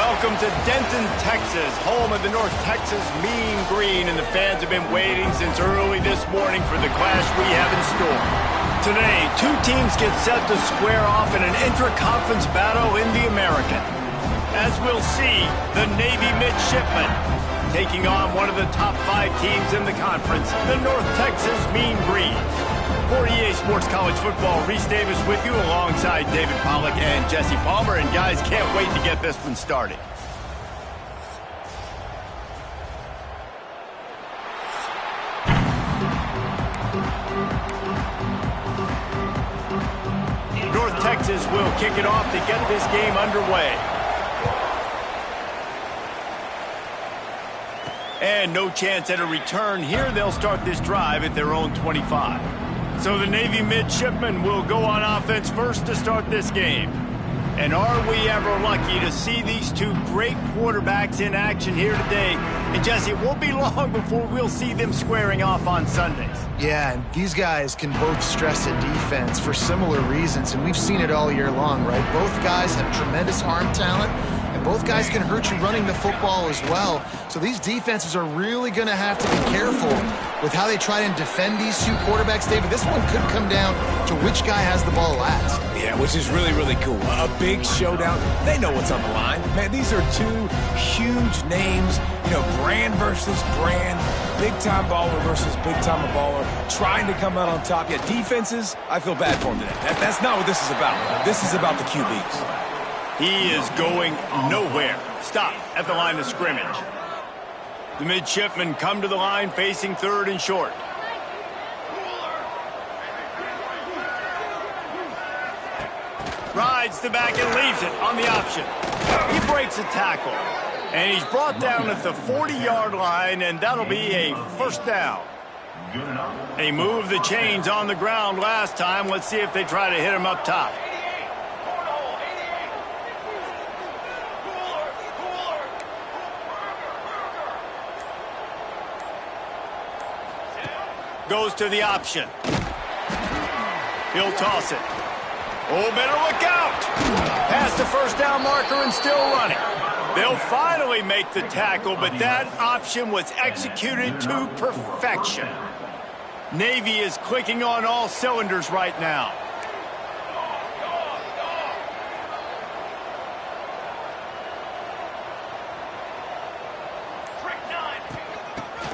Welcome to Denton, Texas, home of the North Texas Mean Green, and the fans have been waiting since early this morning for the clash we have in store. Today, two teams get set to square off in an intra-conference battle in the American. As we'll see, the Navy Midshipmen taking on one of the top 5 teams in the conference, the North Texas Mean Green. For EA Sports College Football, Reese Davis with you alongside David Pollack and Jesse Palmer. And guys, can't wait to get this one started. North Texas will kick it off to get this game underway. And no chance at a return here. They'll start this drive at their own 25. So the Navy Midshipmen will go on offense first to start this game. And are we ever lucky to see these two great quarterbacks in action here today. And Jesse, it won't be long before we'll see them squaring off on Sundays. Yeah, and these guys can both stress a defense for similar reasons, and we've seen it all year long, right? Both guys have tremendous arm talent, and both guys can hurt you running the football as well. So these defenses are really going to have to be careful with how they try and defend these two quarterbacks, David. This one could come down to which guy has the ball last. Yeah, which is really, really cool. A big showdown. They know what's on the line. Man, these are two huge names, brand versus brand, big-time baller versus big-time baller, trying to come out on top. Yeah, defenses, I feel bad for them today. That's not what this is about. This is about the QBs. He is going nowhere. Stop at the line of scrimmage. The midshipmen come to the line facing 3rd and short. Rides the back and leaves it on the option. He breaks a tackle. And he's brought down at the 40-yard line, and that'll be a first down. They moved the chains on the ground last time. Let's see if they try to hit him up top. Goes to the option. He'll toss it. Oh, better look out. Past the first down marker and still running. They'll finally make the tackle, but that option was executed to perfection. Navy is clicking on all cylinders right now.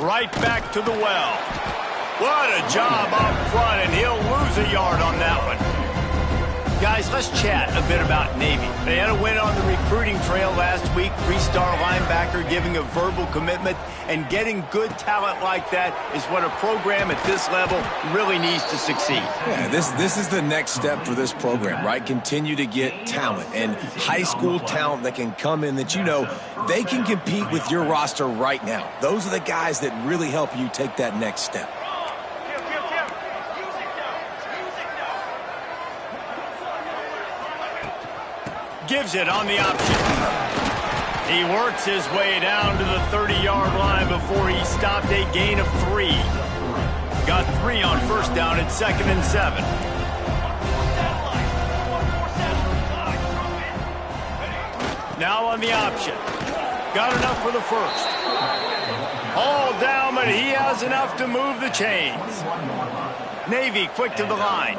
Right back to the well. What a job up front, and he'll lose a yard on that one. Guys, let's chat a bit about Navy. They had a win on the recruiting trail last week. 3-star linebacker giving a verbal commitment, and getting good talent like that is what a program at this level really needs to succeed. Yeah, this is the next step for this program, right? Continue to get talent and high school talent that can come in that they can compete with your roster right now. Those are the guys that really help you take that next step. Gives it on the option. He works his way down to the 30-yard line before he stopped a gain of 3. Got 3 on first down at 2nd and 7. Now on the option. Got enough for the first. All down, but he has enough to move the chains. Navy quick to the line.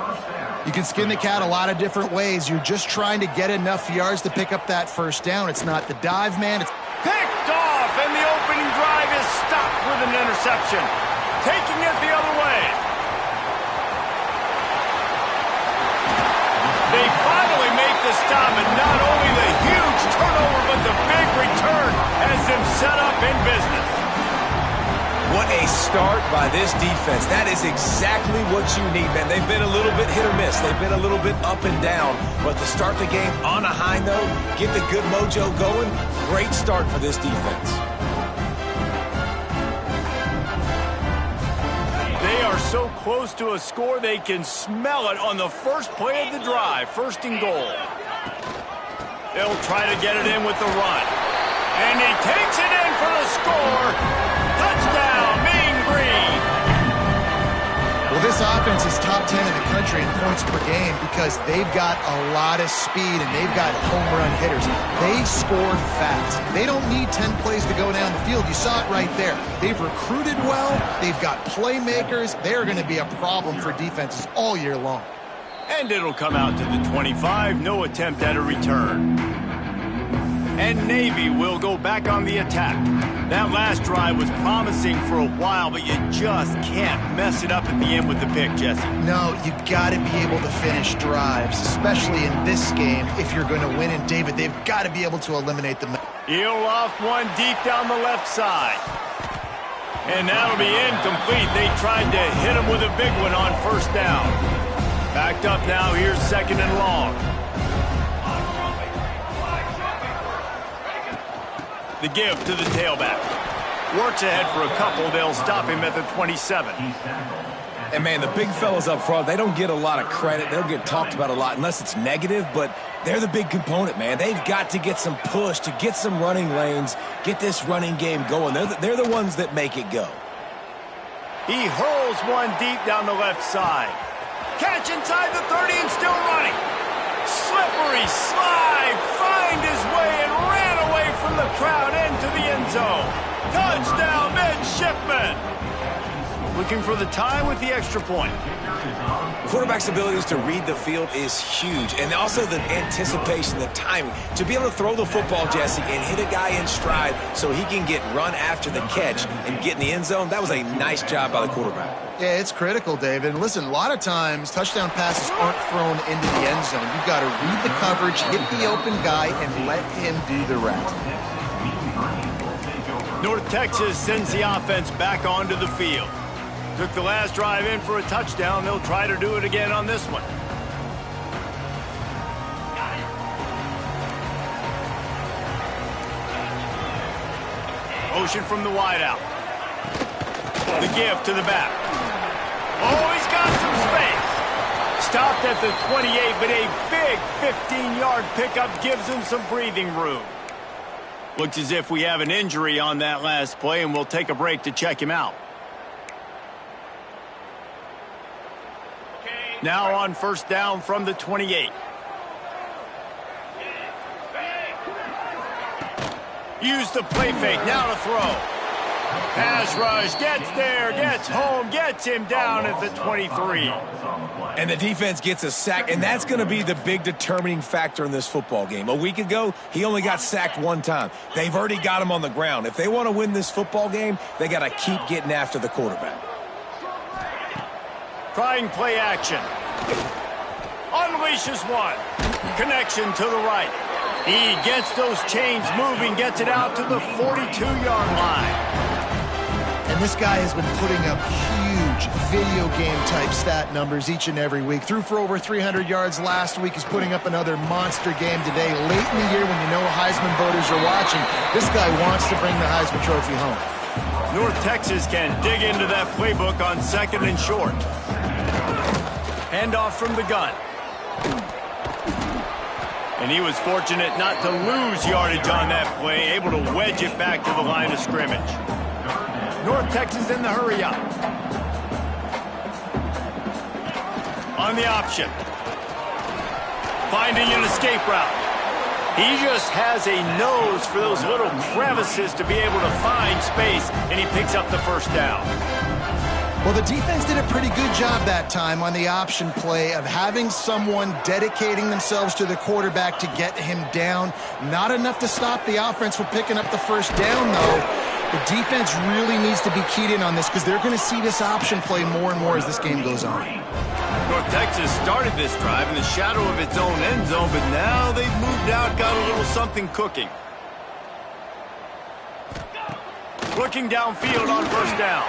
You can skin the cat a lot of different ways. You're just trying to get enough yards to pick up that first down. It's not the dive, man. It's picked off, and the opening drive is stopped with an interception. Taking it the other way. They finally make the stop, and not only the huge turnover, but the big return has them set up in business. What a start by this defense. That is exactly what you need, man. They've been a little bit hit or miss. They've been a little bit up and down. But to start the game on a high note, get the good mojo going, great start for this defense. They are so close to a score, they can smell it on the first play of the drive. 1st and goal. They'll try to get it in with the run. And he takes it in for the score. Touchdown, Mean Green. Well, this offense is top 10 in the country country in points per game because they've got a lot of speed and they've got home run hitters. They score fast. They don't need 10 plays to go down the field. You saw it right there. They've recruited well. They've got playmakers. They're going to be a problem for defenses all year long. And it'll come out to the 25. No attempt at a return. And Navy will go back on the attack. That last drive was promising for a while, but you just can't mess it up at the end with the pick, Jesse. No, you got to be able to finish drives, especially in this game if you're going to win. And David, they've got to be able to eliminate them. He'll loft one deep down the left side. And that'll be incomplete. They tried to hit him with a big one on first down. Backed up now, here's second and long. The give to the tailback. Works ahead for a couple. They'll stop him at the 27. And, man, the big fellas up front, they don't get a lot of credit. They don't get talked about a lot unless it's negative, but they're the big component, man. They've got to get some push, to get some running lanes, get this running game going. They're the ones that make it go. He hurls one deep down the left side. Catch inside the 30 and still running. Slippery slide, find his way and ran away from the crowd into the end zone. Touchdown, midshipman. Looking for the time with the extra point. Quarterback's abilities to read the field is huge, and also the anticipation, the timing. To be able to throw the football, Jesse, and hit a guy in stride so he can get run after the catch and get in the end zone, that was a nice job by the quarterback. Yeah, it's critical, David. And listen, a lot of times touchdown passes aren't thrown into the end zone. You've got to read the coverage, hit the open guy, and let him do the rest. North Texas sends the offense back onto the field. Took the last drive in for a touchdown. They'll try to do it again on this one. Motion from the wideout. The give to the back. Oh, he's got some space. Stopped at the 28, but a big 15-yard pickup gives him some breathing room. Looks as if we have an injury on that last play, and we'll take a break to check him out. Now on first down from the 28. Use the play fake, now to throw. Pass rush, gets there, gets home, gets him down at the 23. And the defense gets a sack, and that's going to be the big determining factor in this football game. A week ago, he only got sacked one time. They've already got him on the ground. If they want to win this football game, they got to keep getting after the quarterback. Trying play action. Unleashes one. Connection to the right. He gets those chains moving, gets it out to the 42-yard line. And this guy has been putting up huge video game-type stat numbers each and every week. Threw for over 300 yards last week. He's putting up another monster game today. Late in the year when you know Heisman voters are watching, this guy wants to bring the Heisman Trophy home. North Texas can dig into that playbook on second and short. Handoff from the gun. And he was fortunate not to lose yardage on that play, able to wedge it back to the line of scrimmage. North Texas in the hurry up. On the option. Finding an escape route. He just has a nose for those little crevices to be able to find space, and he picks up the first down. Well, the defense did a pretty good job that time on the option play of having someone dedicating themselves to the quarterback to get him down. Not enough to stop the offense from picking up the first down, though. The defense really needs to be keyed in on this because they're going to see this option play more and more as this game goes on. North Texas started this drive in the shadow of its own end zone, but now they've moved out, got a little something cooking. Looking downfield on first down.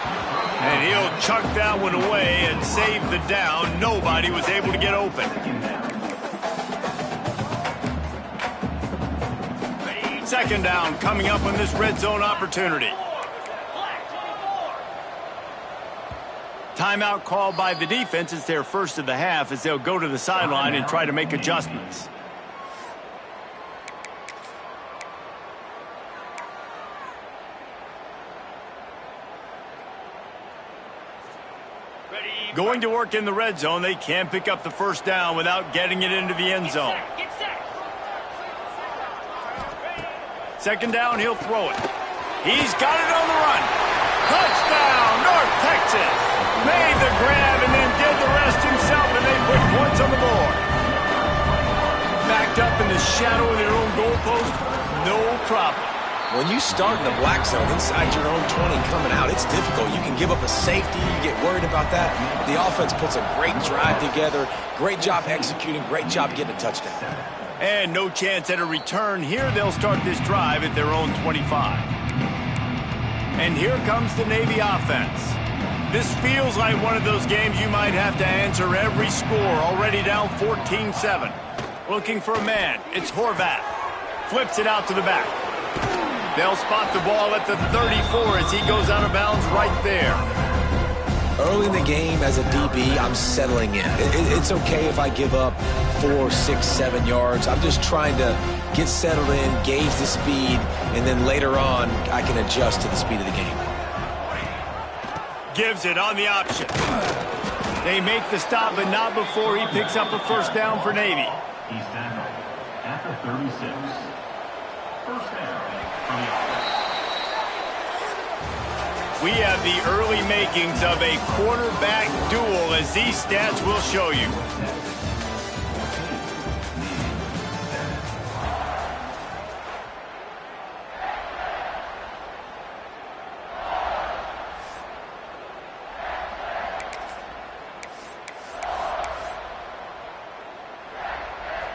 And he'll chuck that one away and save the down. Nobody was able to get open. Second down coming up on this red zone opportunity. Timeout called by the defense. It's their first of the half as they'll go to the sideline and try to make adjustments. Going to work in the red zone. They can't pick up the first down without getting it into the end zone. Second down, he'll throw it. He's got it on the run. Touchdown, North Texas. Made the grab and then did the rest himself, and they put points on the board. Backed up in the shadow of their own goalpost, no problem. When you start in the black zone inside your own 20 coming out, it's difficult. You can give up a safety. You get worried about that. The offense puts a great drive together. Great job executing. Great job getting a touchdown. And no chance at a return. Here they'll start this drive at their own 25. And here comes the Navy offense. This feels like one of those games you might have to answer every score. Already down 14-7. Looking for a man. It's Horvath. Flips it out to the back. They'll spot the ball at the 34 as he goes out of bounds right there. Early in the game as a DB, I'm settling in. It's okay if I give up 4, 6, 7 yards. I'm just trying to get settled in, gauge the speed, and then later on, I can adjust to the speed of the game. Gives it on the option. They make the stop, but not before he picks up a first down for Navy. He's tackled at the 36. First down. We have the early makings of a quarterback duel, as these stats will show you.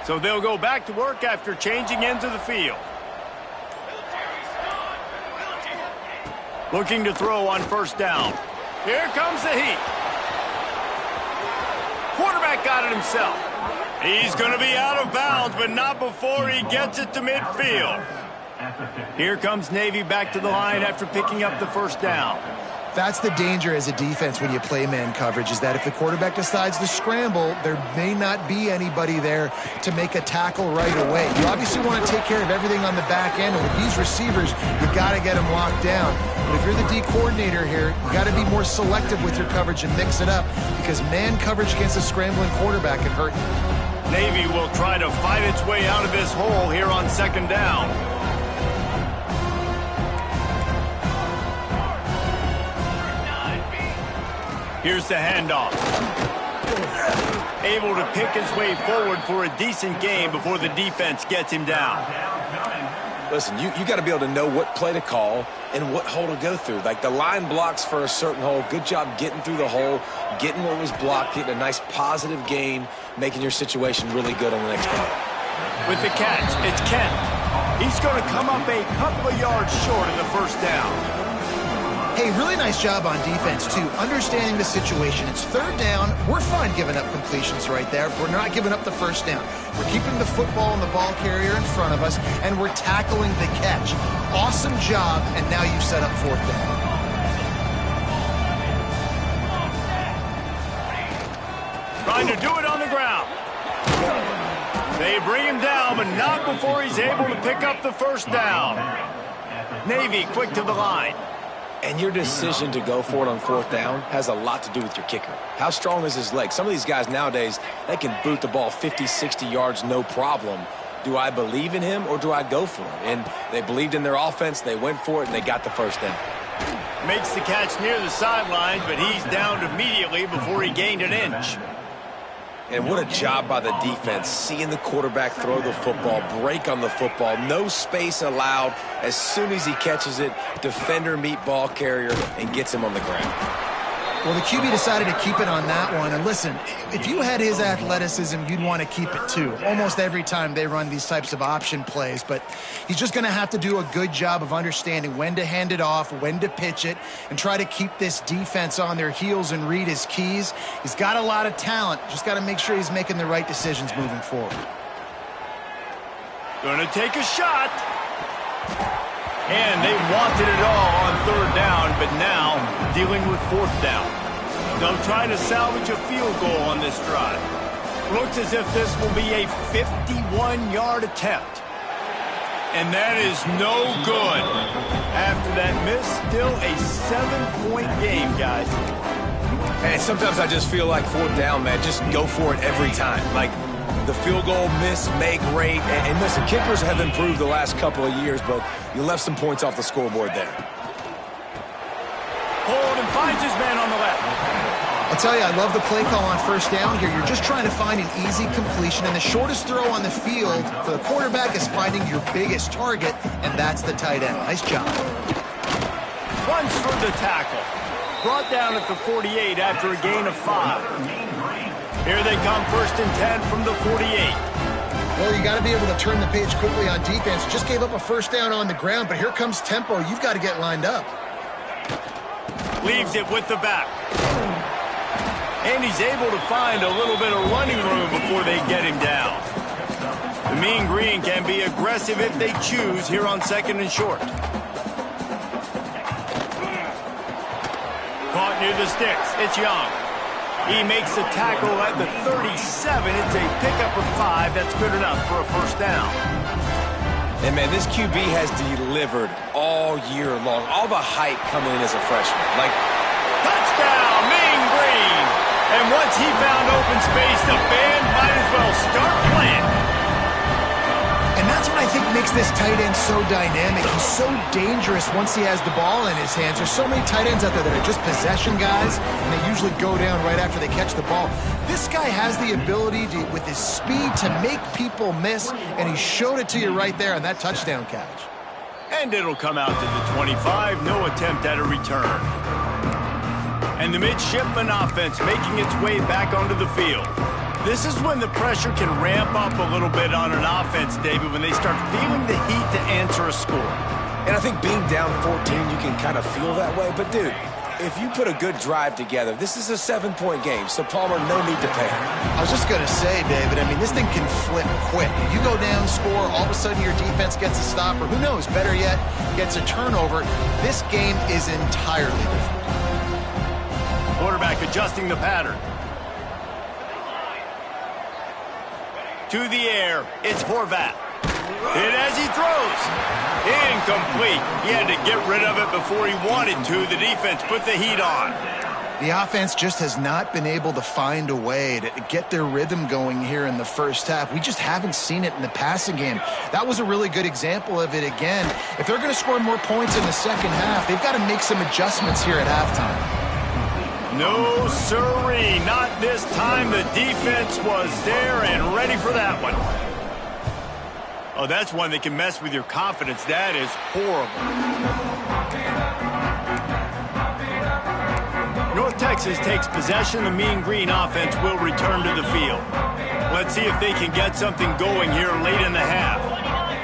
So they'll go back to work after changing into the field. Looking to throw on first down. Here comes the heat. Quarterback got it himself. He's going to be out of bounds, but not before he gets it to midfield. Here comes Navy back to the line after picking up the first down. That's the danger as a defense when you play man coverage, is that if the quarterback decides to scramble, there may not be anybody there to make a tackle right away. You obviously want to take care of everything on the back end, and with these receivers, you got to get them locked down. But if you're the D coordinator here, you got to be more selective with your coverage and mix it up, because man coverage against a scrambling quarterback can hurt you. Navy will try to fight its way out of this hole here on second down. Here's the handoff. Able to pick his way forward for a decent game before the defense gets him down. Listen, you got to be able to know what play to call and what hole to go through. Like the line blocks for a certain hole. Good job getting through the hole, getting what was blocked, getting a nice positive gain, making your situation really good on the next play. With the catch, it's Kent. He's going to come up a couple of yards short of the first down. Hey, really nice job on defense, too, understanding the situation. It's third down. We're fine giving up completions right there. We're not giving up the first down. We're keeping the football and the ball carrier in front of us, and we're tackling the catch. Awesome job, and now you've set up fourth down. Trying to do it on the ground. They bring him down, but not before he's able to pick up the first down. Navy quick to the line. And your decision to go for it on fourth down has a lot to do with your kicker. How strong is his leg? Some of these guys nowadays, they can boot the ball 50, 60 yards, no problem. Do I believe in him or do I go for it? And they believed in their offense, they went for it, and they got the first down. Makes the catch near the sidelines, but he's downed immediately before he gained an inch. And what a job by the defense, seeing the quarterback throw the football, break on the football, no space allowed. As soon as he catches it, defender meet ball carrier and gets him on the ground. Well, the QB decided to keep it on that one. And listen, if you had his athleticism, you'd want to keep it too. Almost every time they run these types of option plays. But he's just going to have to do a good job of understanding when to hand it off, when to pitch it, and try to keep this defense on their heels and read his keys. He's got a lot of talent. Just got to make sure he's making the right decisions moving forward. Going to take a shot. And they wanted it all on third down, but now dealing with fourth down. They'll try to salvage a field goal on this drive. Looks as if this will be a 51-yard attempt. And that is no good. After that miss, still a 7-point game, guys. And sometimes I just feel like fourth down, man, just go for it every time. Like the field goal miss, make rate. And listen, kickers have improved the last couple of years, but you left some points off the scoreboard there. Hold and finds his man on the left. I'll tell you, I love the play call on first down here. You're just trying to find an easy completion, and the shortest throw on the field for the quarterback is finding your biggest target, and that's the tight end. Nice job. Runs for the tackle. Brought down at the 48 after a gain of 5. Here they come, 1st and 10 from the 48. Well, you got to be able to turn the page quickly on defense. Just gave up a first down on the ground, but here comes tempo. You've got to get lined up. Leaves it with the back. And he's able to find a little bit of running room before they get him down. The Mean Green can be aggressive if they choose here on 2nd and short. Caught near the sticks. It's Young. He makes the tackle at the 37. It's a pickup of 5. That's good enough for a first down. And, man, this QB has delivered all year long. All the hype coming in as a freshman. Like, touchdown, Mean Green. And once he found open space, the band might as well start playing. And that's what I think makes this tight end so dynamic. He's so dangerous once he has the ball in his hands. There's so many tight ends out there that are just possession guys, and they usually go down right after they catch the ball. This guy has the ability to, with his speed, to make people miss, and he showed it to you right there on that touchdown catch. And it'll come out to the 25. No attempt at a return. And the midshipman offense making its way back onto the field. This is when the pressure can ramp up a little bit on an offense, David, when they start feeling the heat to answer a score. And I think being down 14, you can kind of feel that way. But, dude, if you put a good drive together, this is a 7-point game, so Palmer, no need to panic. I was just going to say, David, I mean, this thing can flip quick. You go down, score, all of a sudden your defense gets a stop, or who knows, better yet, gets a turnover. This game is entirely different. Quarterback adjusting the pattern. To the air, it's Horvat. Hit as he throws. Incomplete. He had to get rid of it before he wanted to. The defense put the heat on. The offense just has not been able to find a way to get their rhythm going here in the first half. We just haven't seen it in the passing game. That was a really good example of it again. If they're going to score more points in the second half, they've got to make some adjustments here at halftime. No, sirree, not this time. The defense was there and ready for that one. Oh, that's one that can mess with your confidence. That is horrible. North Texas takes possession. The Mean Green offense will return to the field. Let's see if they can get something going here late in the half.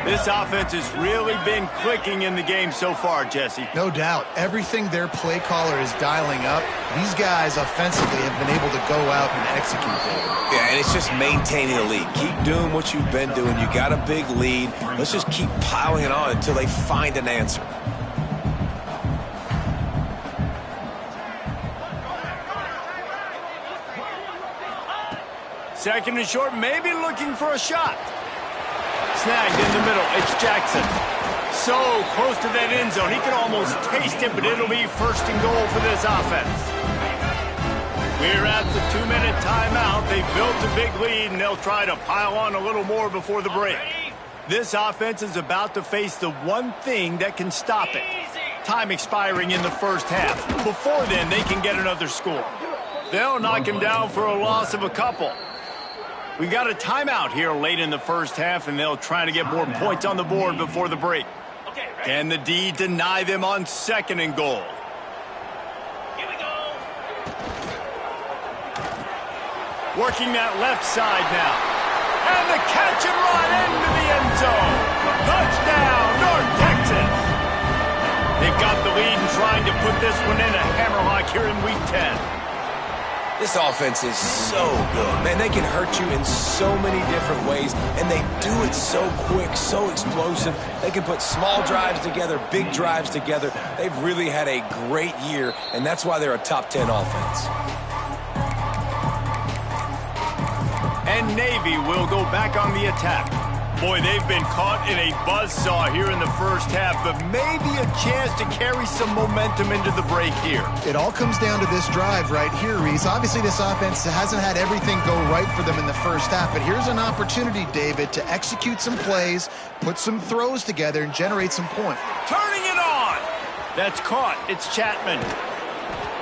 This offense has really been clicking in the game so far, Jesse. No doubt. Everything their play caller is dialing up, these guys offensively have been able to go out and execute that. Yeah, and it's just maintaining the lead. Keep doing what you've been doing. You got a big lead. Let's just keep piling it on until they find an answer. Second and short, maybe looking for a shot. Snagged in the middle, it's Jackson. So close to that end zone, he can almost taste it, but it'll be 1st and goal for this offense. We're at the 2-minute timeout. They've built a big lead, and they'll try to pile on a little more before the break. This offense is about to face the one thing that can stop it. Time expiring in the first half. Before then, they can get another score. They'll knock him down for a loss of a couple. We got a timeout here late in the first half, and they'll try to get more points on the board before the break. Can the D deny them on 2nd and goal? Here we go. Working that left side now. And the catch and run into the end zone. Touchdown, North Texas. They've got the lead and trying to put this one in a hammerlock here in Week 10. This offense is so good. Man, they can hurt you in so many different ways, and they do it so quick, so explosive. They can put small drives together, big drives together. They've really had a great year, and that's why they're a top 10 offense. And Navy will go back on the attack. Boy, they've been caught in a buzzsaw here in the first half, but maybe a chance to carry some momentum into the break here. It all comes down to this drive right here, Reese. Obviously, this offense hasn't had everything go right for them in the first half, but here's an opportunity, David, to execute some plays, put some throws together, and generate some points. Turning it on. That's caught. It's Chapman.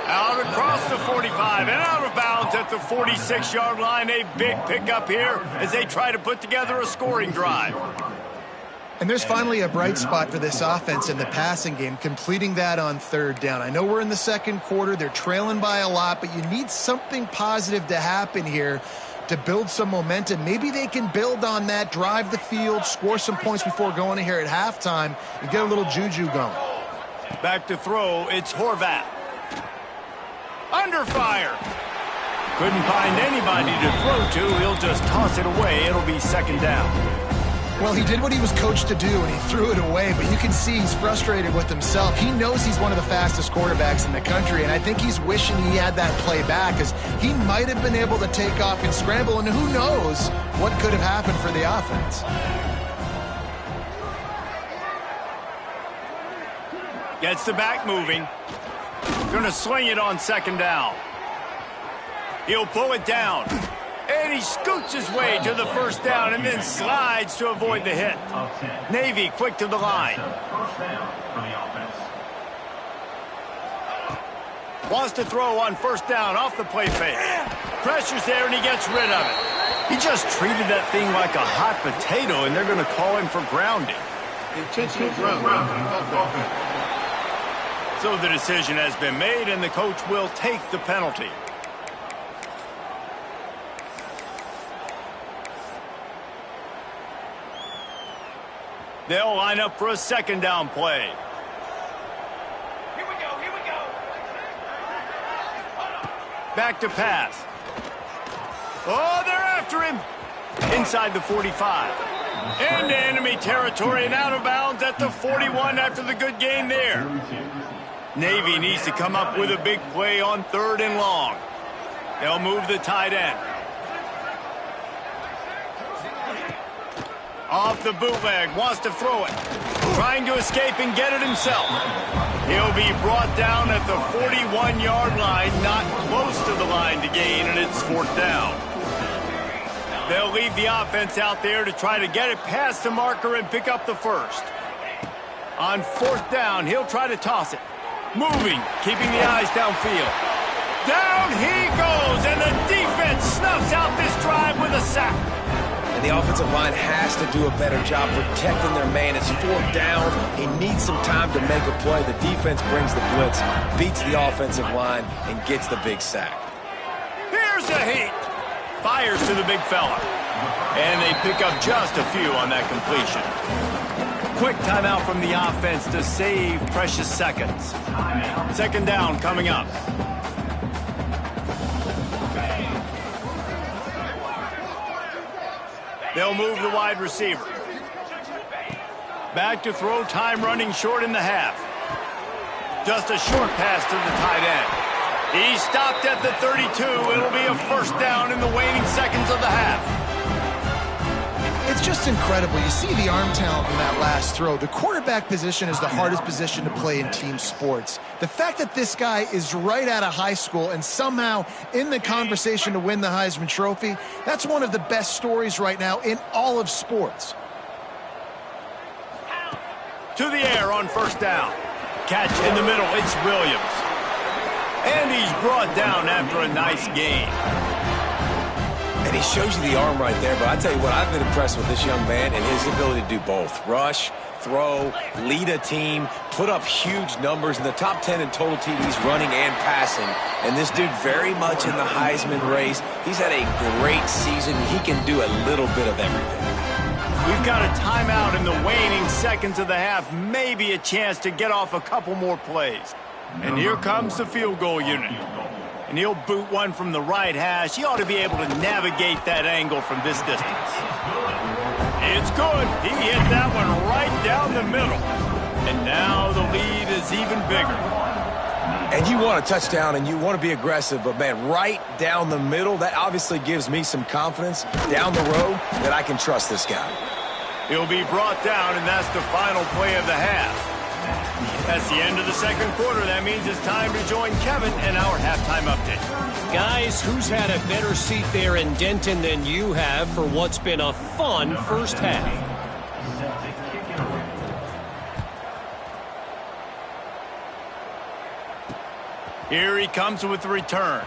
Out across the 45 and out of bounds at the 46-yard line. A big pickup here as they try to put together a scoring drive. And there's finally a bright spot for this offense in the passing game, completing that on third down. I know we're in the second quarter. They're trailing by a lot, but you need something positive to happen here to build some momentum. Maybe they can build on that, drive the field, score some points before going in here at halftime, and get a little juju going. Back to throw, it's Horvath. Under fire. Couldn't find anybody to throw to. He'll just toss it away. It'll be second down. Well, he did what he was coached to do, and he threw it away, but you can see he's frustrated with himself. He knows he's one of the fastest quarterbacks in the country, and I think he's wishing he had that play back, because he might have been able to take off and scramble, and who knows what could have happened for the offense. Gets the back moving. Going to swing it on second down. He'll pull it down. And he scoots his way to the first down and then slides to avoid the hit. Navy quick to the line. Wants to throw on first down off the play fake. Pressure's there and he gets rid of it. He just treated that thing like a hot potato and they're going to call him for grounding. Intentional grounding. So the decision has been made, and the coach will take the penalty. They'll line up for a second down play. Here we go. Back to pass. Oh, they're after him. Inside the 45. Into enemy territory and out of bounds at the 41 after the good gain there. Navy needs to come up with a big play on third and long. They'll move the tight end. Off the bootleg, wants to throw it. Trying to escape and get it himself. He'll be brought down at the 41-yard line, not close to the line to gain, and it's fourth down. They'll leave the offense out there to try to get it past the marker and pick up the first. On fourth down, he'll try to toss it. Moving, keeping the eyes downfield. Down he goes, and the defense snuffs out this drive with a sack. And the offensive line has to do a better job protecting their man. It's fourth down. He needs some time to make a play. The defense brings the blitz, beats the offensive line, and gets the big sack. Here's a heat. Fires to the big fella. And they pick up just a few on that completion. Quick timeout from the offense to save precious seconds. Second down coming up. They'll move the wide receiver. Back to throw, time running short in the half. Just a short pass to the tight end. He stopped at the 32. It'll be a first down in the waning seconds of the half. It's just incredible. You see the arm talent in that last throw. The quarterback position is the hardest position to play in team sports. The fact that this guy is right out of high school and somehow in the conversation to win the Heisman Trophy, that's one of the best stories right now in all of sports. To the air on first down. Catch in the middle. It's Williams. And he's brought down after a nice gain. And he shows you the arm right there, but I tell you what, I've been impressed with this young man and his ability to do both. Rush, throw, lead a team, put up huge numbers in the top 10 in total TDs running and passing. And this dude very much in the Heisman race. He's had a great season. He can do a little bit of everything. We've got a timeout in the waning seconds of the half. Maybe a chance to get off a couple more plays. And here comes the field goal unit. And he'll boot one from the right hash. He ought to be able to navigate that angle from this distance. It's good. He hit that one right down the middle. And now the lead is even bigger. And you want a touchdown and you want to be aggressive, but man, right down the middle, that obviously gives me some confidence down the road that I can trust this guy. He'll be brought down, and that's the final play of the half. That's the end of the second quarter. That means it's time to join Kevin in our halftime update. Guys, who's had a better seat there in Denton than you have for what's been a fun first half? Here he comes with the return.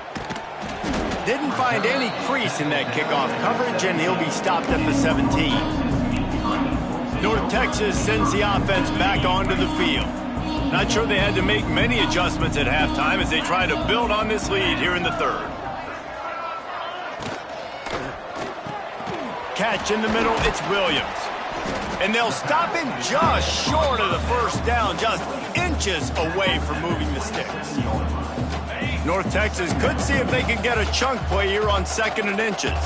Didn't find any crease in that kickoff coverage, and he'll be stopped at the 17. North Texas sends the offense back onto the field. Not sure they had to make many adjustments at halftime as they try to build on this lead here in the third. Catch in the middle, it's Williams. And they'll stop him just short of the first down, just inches away from moving the sticks. North Texas could see if they could get a chunk play here on 2nd and inches.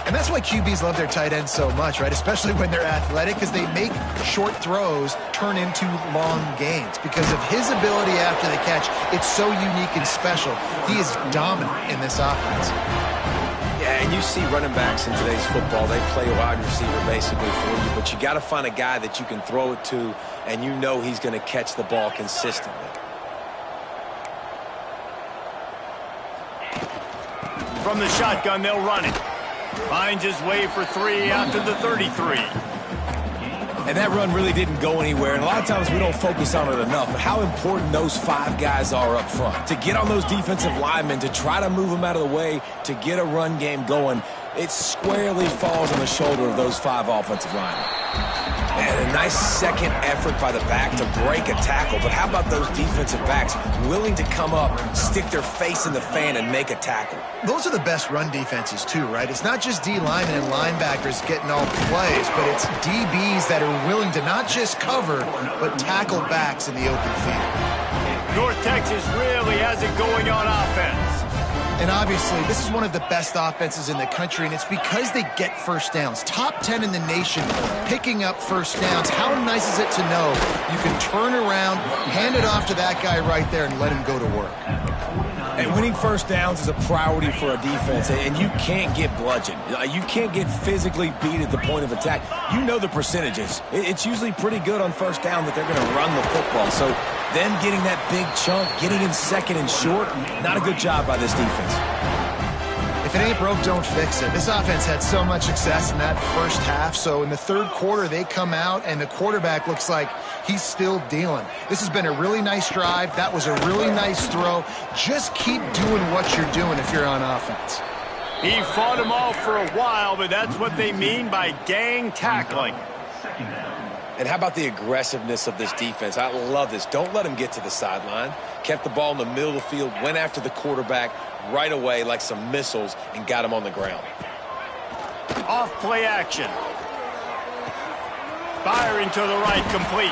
And that's why QBs love their tight ends so much, right? Especially when they're athletic, because they make short throws turn into long gains. Because of his ability after the catch, it's so unique and special. He is dominant in this offense. Yeah, and you see running backs in today's football, they play a wide receiver basically for you, but you got to find a guy that you can throw it to, and you know he's going to catch the ball consistently. From the shotgun, they'll run it. Finds his way for 3 out to the 33. And that run really didn't go anywhere, and a lot of times we don't focus on it enough, but how important those 5 guys are up front. To get on those defensive linemen, to try to move them out of the way, to get a run game going, it squarely falls on the shoulder of those 5 offensive linemen. And a nice second effort by the back to break a tackle. But how about those defensive backs willing to come up, stick their face in the fan, and make a tackle? Those are the best run defenses, too, right? It's not just D linemen and linebackers getting all the plays, but it's DBs that are willing to not just cover, but tackle backs in the open field. North Texas really has it going on offense. And obviously, this is one of the best offenses in the country, and it's because they get first downs. Top 10 in the nation picking up first downs. How nice is it to know you can turn around, hand it off to that guy right there, and let him go to work? And winning first downs is a priority for a defense, and you can't get bludgeoned. You can't get physically beat at the point of attack. You know the percentages. It's usually pretty good on first down that they're going to run the football. So them getting that big chunk, getting in 2nd and short, not a good job by this defense. If it ain't broke, don't fix it. This offense had so much success in that first half, so in the third quarter, they come out, and the quarterback looks like he's still dealing. This has been a really nice drive. That was a really nice throw. Just keep doing what you're doing if you're on offense. He fought him off for a while, but that's what they mean by gang tackling. And how about the aggressiveness of this defense? I love this. Don't let him get to the sideline. Kept the ball in the middle of the field, went after the quarterback right away like some missiles, and got him on the ground. Off play action. Firing to the right, complete.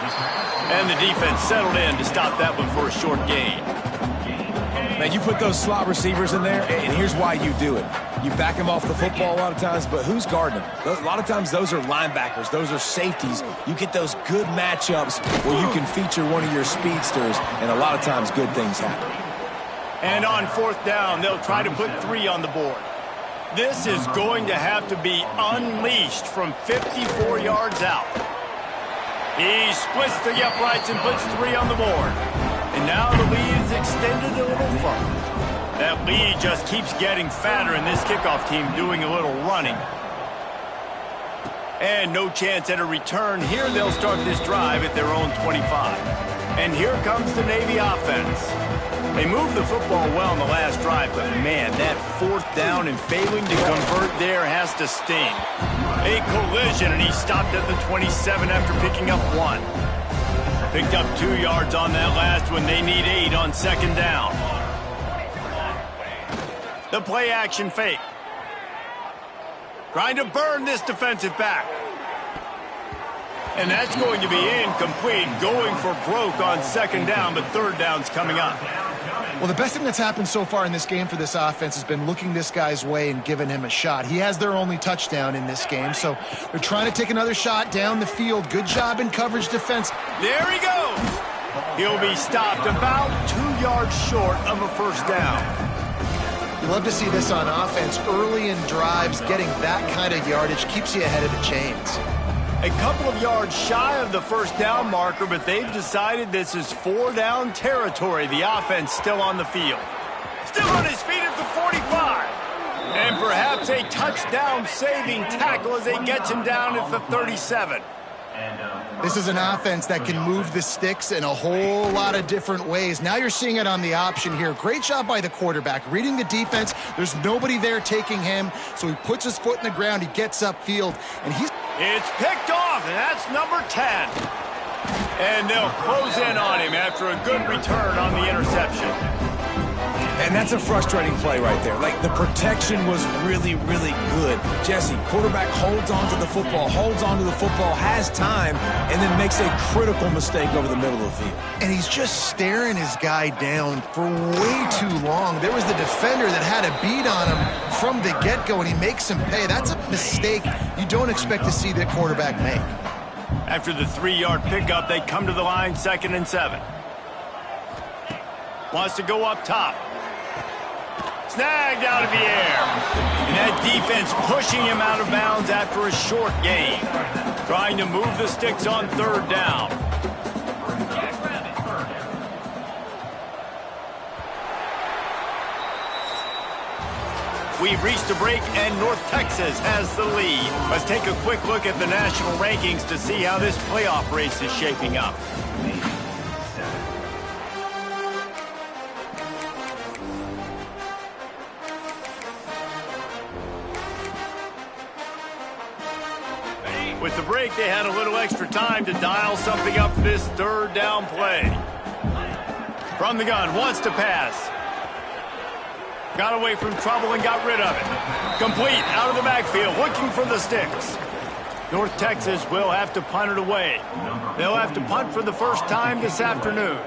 And the defense settled in to stop that one for a short gain. Man, you put those slot receivers in there, and here's why you do it. You back them off the football a lot of times, but who's guarding them? A lot of times those are linebackers. Those are safeties. You get those good matchups where you can feature one of your speedsters, and a lot of times good things happen. And on 4th down, they'll try to put 3 on the board. This is going to have to be unleashed from 54 yards out. He splits the uprights and puts 3 on the board. And now the lead is extended a little further. That lead just keeps getting fatter, and this kickoff team doing a little running. And no chance at a return. Here they'll start this drive at their own 25. And here comes the Navy offense. They moved the football well in the last drive, but man, that 4th down and failing to convert there has to sting. A collision, and he stopped at the 27 after picking up 1. Picked up 2 yards on that last one. They need 8 on 2nd down. The play action fake. Trying to burn this defensive back. And that's going to be incomplete. Going for broke on 2nd down, but 3rd down's coming up. Well, the best thing that's happened so far in this game for this offense has been looking this guy's way and giving him a shot. He has their only touchdown in this game, so they're trying to take another shot down the field. Good job in coverage defense. There he goes. He'll be stopped about 2 yards short of a 1st down. You love to see this on offense. Early in drives, getting that kind of yardage keeps you ahead of the chains. A couple of yards shy of the first down marker, but they've decided this is 4-down territory. The offense still on the field. Still on his feet at the 45. And perhaps a touchdown-saving tackle as they get him down at the 37. This is an offense that can move the sticks in a whole lot of different ways. Now you're seeing it on the option here. Great job by the quarterback. Reading the defense, there's nobody there taking him, so he puts his foot in the ground, he gets upfield, and he's... It's picked off, and that's number 10. And they'll close in on him after a good return on the interception. And that's a frustrating play right there. Like, the protection was really, really good. Jesse, quarterback holds on to the football, has time, and then makes a critical mistake over the middle of the field. And he's just staring his guy down for way too long. There was the defender that had a beat on him from the get-go, and he makes him pay. That's a mistake you don't expect to see the quarterback make. After the 3-yard pickup, they come to the line, 2nd and 7. Wants to go up top. Snagged out of the air. And that defense pushing him out of bounds after a short gain. Trying to move the sticks on 3rd down. We've reached a break, and North Texas has the lead. Let's take a quick look at the national rankings to see how this playoff race is shaping up. With the break, they had a little extra time to dial something up for this 3rd down play. From the gun, wants to pass. Got away from trouble and got rid of it. Complete, out of the backfield, looking for the sticks. North Texas will have to punt it away. They'll have to punt for the first time this afternoon.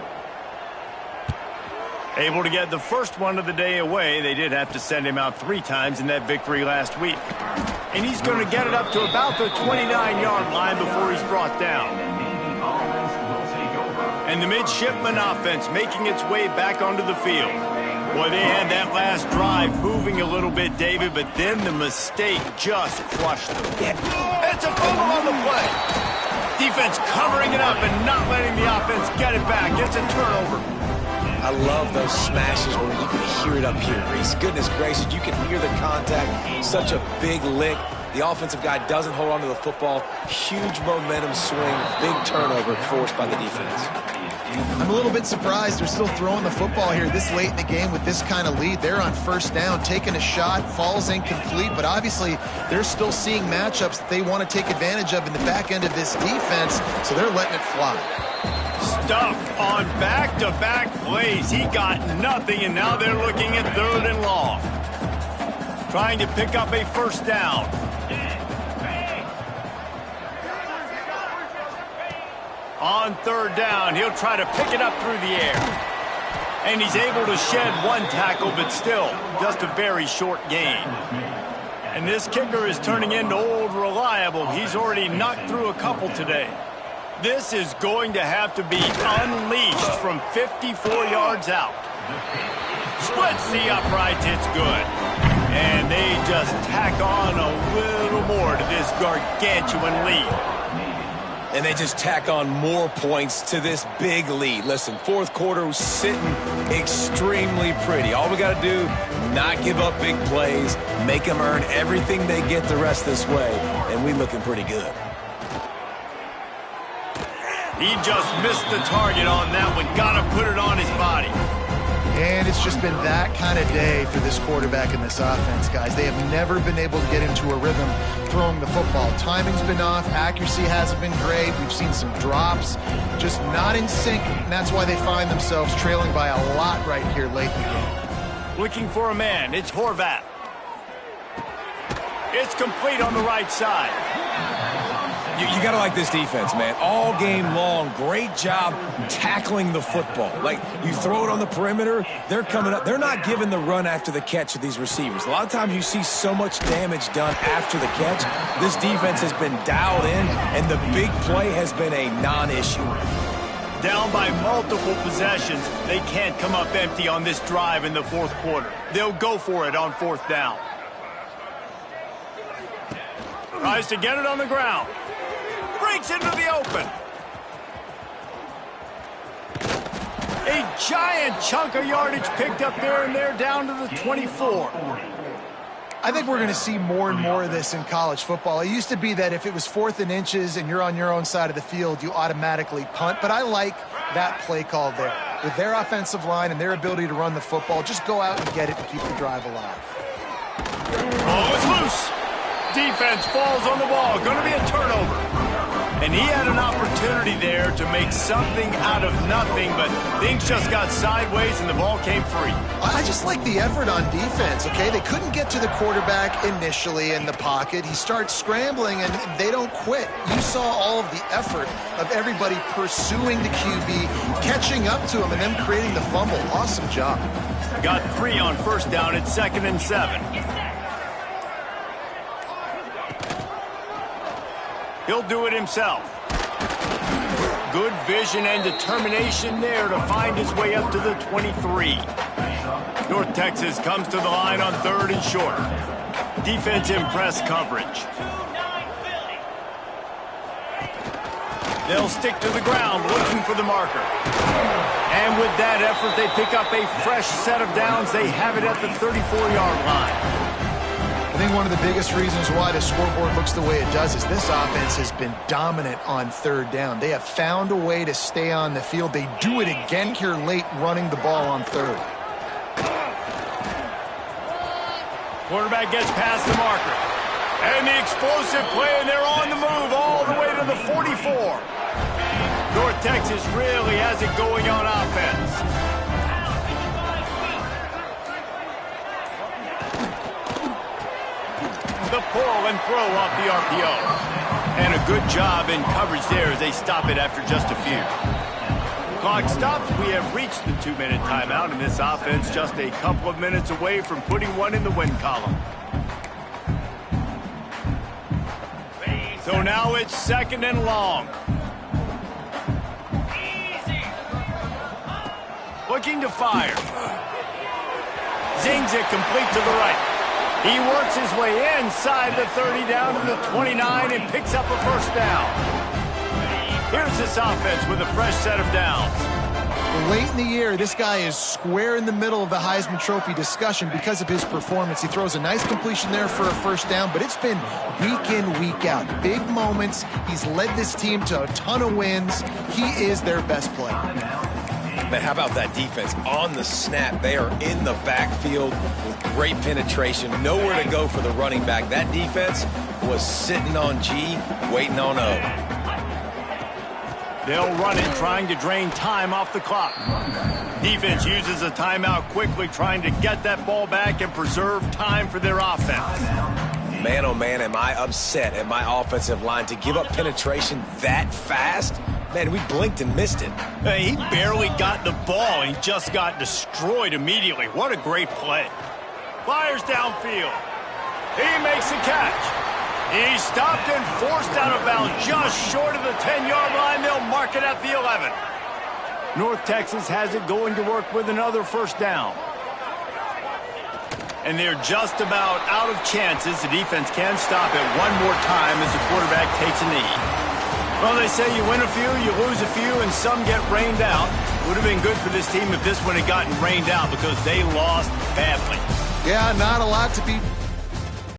Able to get the first one of the day away. They did have to send him out 3 times in that victory last week. And he's going to get it up to about the 29-yard line before he's brought down. And the midshipman offense making its way back onto the field. Boy, they had that last drive moving a little bit, David, but then the mistake just crushed them. It's a fumble on the play. Defense covering it up and not letting the offense get it back. It's a turnover. I love those smashes where you can hear it up here, Reese. Goodness gracious, you can hear the contact. Such a big lick. The offensive guy doesn't hold on to the football. Huge momentum swing. Big turnover forced by the defense. I'm a little bit surprised they're still throwing the football here this late in the game with this kind of lead. They're on 1st down, taking a shot, falls incomplete, but obviously they're still seeing matchups that they want to take advantage of in the back end of this defense, so they're letting it fly. Stuff on back-to-back plays. He got nothing, and now they're looking at 3rd and long. Trying to pick up a 1st down. On 3rd down, he'll try to pick it up through the air. And he's able to shed 1 tackle, but still just a very short gain. And this kicker is turning into old reliable. He's already knocked through a couple today. This is going to have to be unleashed from 54 yards out. Splits the uprights, it's good. And they just tack on a little more to this gargantuan lead. And they just tack on more points to this big lead. Listen, 4th quarter was sitting extremely pretty. All we got to do, not give up big plays, make them earn everything they get the rest this way, and we looking pretty good. He just missed the target on that one. Got to put it on his body. And it's just been that kind of day for this quarterback and this offense, guys. They have never been able to get into a rhythm throwing the football. Timing's been off. Accuracy hasn't been great. We've seen some drops. Just not in sync, and that's why they find themselves trailing by a lot right here late in the game. Looking for a man. It's Horvath. It's complete on the right side. You got to like this defense, man. All game long, great job tackling the football. Like, you throw it on the perimeter, they're coming up. They're not giving the run after the catch to these receivers. A lot of times you see so much damage done after the catch. This defense has been dialed in, and the big play has been a non-issue. Down by multiple possessions, they can't come up empty on this drive in the 4th quarter. They'll go for it on 4th down. Tries to get it on the ground. breaks into the open. A giant chunk of yardage picked up there, and they're down to the 24. I think we're going to see more and more of this in college football. It used to be that if it was 4th and inches and you're on your own side of the field, you automatically punt. But I like that play call there. With their offensive line and their ability to run the football, just go out and get it and keep the drive alive. Oh, it's loose. Defense falls on the ball. Going to be a turnover. And he had an opportunity there to make something out of nothing, but things just got sideways and the ball came free. I just like the effort on defense, okay? They couldn't get to the quarterback initially in the pocket. He starts scrambling, and they don't quit. You saw all of the effort of everybody pursuing the QB, catching up to him, and then creating the fumble. Awesome job. Got 3 on first down at 2nd and 7. He'll do it himself. Good vision and determination there to find his way up to the 23. North Texas comes to the line on 3rd and short. Defense in press coverage. They'll stick to the ground looking for the marker. And with that effort, they pick up a fresh set of downs. They have it at the 34-yard line. I think one of the biggest reasons why the scoreboard looks the way it does is this offense has been dominant on 3rd down. They have found a way to stay on the field. They do it again here late, running the ball on 3rd. Quarterback gets past the marker. And the explosive play, and they're on the move all the way to the 44. North Texas really has it going on offense. The pull and throw off the RPO. And a good job in coverage there as they stop it after just a few. Clock stops. We have reached the 2-minute timeout, and this offense just a couple of minutes away from putting one in the win column. So now it's 2nd and long. Looking to fire. Zings it complete to the right. He works his way inside the 30 down to the 29 and picks up a first down. Here's this offense with a fresh set of downs. Late in the year, this guy is square in the middle of the Heisman Trophy discussion because of his performance. He throws a nice completion there for a first down, but it's been week in, week out. Big moments. He's led this team to a ton of wins. He is their best player. Man, how about that defense? On the snap, they are in the backfield with great penetration. Nowhere to go for the running back. That defense was sitting on G, waiting on O. They'll run it, trying to drain time off the clock. Defense uses a timeout quickly, trying to get that ball back and preserve time for their offense. Man, oh man, am I upset at my offensive line to give up penetration that fast? Man, we blinked and missed it. Hey, he barely got the ball. He just got destroyed immediately. What a great play. Fires downfield. He makes the catch. He's stopped and forced out of bounds just short of the 10-yard line. They'll mark it at the 11. North Texas has it going to work with another first down. And they're just about out of chances. The defense can stop it one more time as the quarterback takes a knee. Well, they say you win a few, you lose a few, and some get rained out. Would have been good for this team if this one had gotten rained out because they lost badly. Yeah, not a lot to be